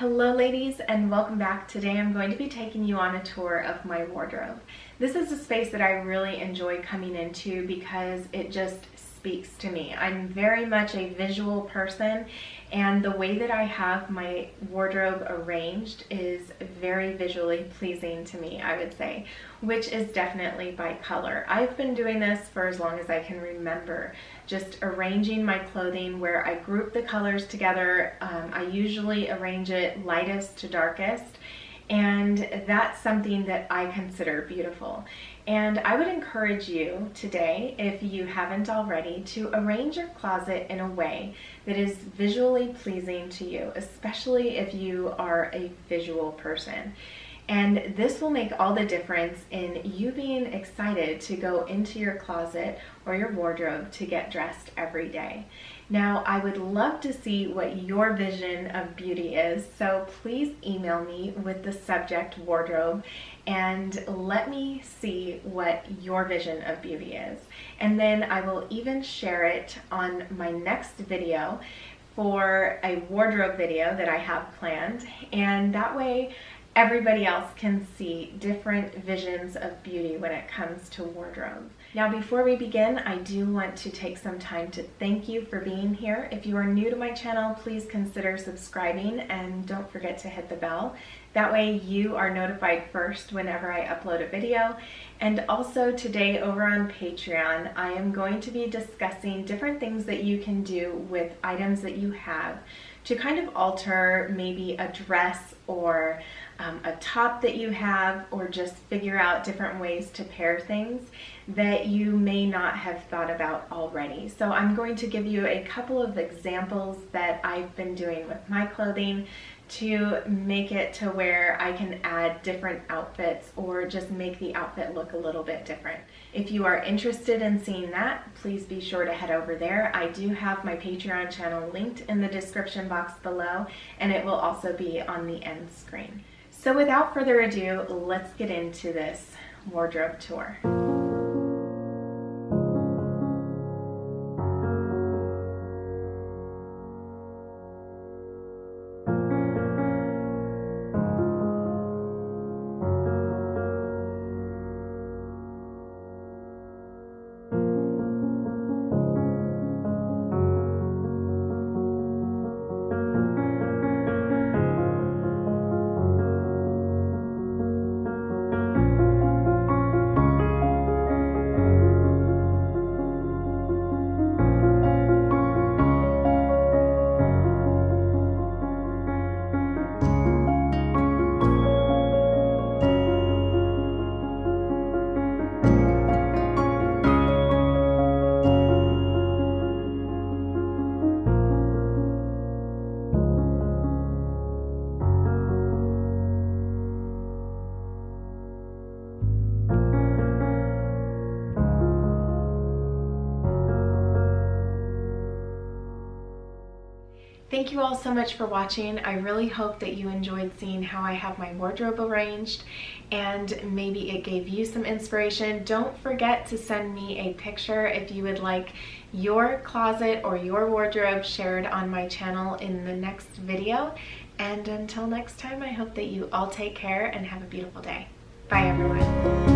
Hello ladies, and welcome back. Today I'm going to be taking you on a tour of my wardrobe. This is a space that I really enjoy coming into because it just speaks to me. I'm very much a visual person, and the way that I have my wardrobe arranged is very visually pleasing to me, I would say, which is definitely by color. I've been doing this for as long as I can remember, just arranging my clothing where I group the colors together. I usually arrange it lightest to darkest, and that's something that I consider beautiful. And I would encourage you today, if you haven't already, to arrange your closet in a way that is visually pleasing to you, especially if you are a visual person. And this will make all the difference in you being excited to go into your closet or your wardrobe to get dressed every day. Now, I would love to see what your vision of beauty is, so please email me with the subject wardrobe and let me see what your vision of beauty is. And then I will even share it on my next video for a wardrobe video that I have planned, and that way everybody else can see different visions of beauty when it comes to wardrobe. Now, before we begin, I do want to take some time to thank you for being here. If you are new to my channel, please consider subscribing and don't forget to hit the bell. That way you are notified first whenever I upload a video. And also today over on Patreon, I am going to be discussing different things that you can do with items that you have to kind of alter maybe a dress or a top that you have, or just figure out different ways to pair things that you may not have thought about already. So I'm going to give you a couple of examples that I've been doing with my clothing to make it to where I can add different outfits or just make the outfit look a little bit different. If you are interested in seeing that, please be sure to head over there. I do have my Patreon channel linked in the description box below, and it will also be on the end screen. So without further ado, let's get into this wardrobe tour. Thank you all so much for watching. I really hope that you enjoyed seeing how I have my wardrobe arranged, and maybe it gave you some inspiration. Don't forget to send me a picture if you would like your closet or your wardrobe shared on my channel in the next video. And until next time, I hope that you all take care and have a beautiful day. Bye everyone.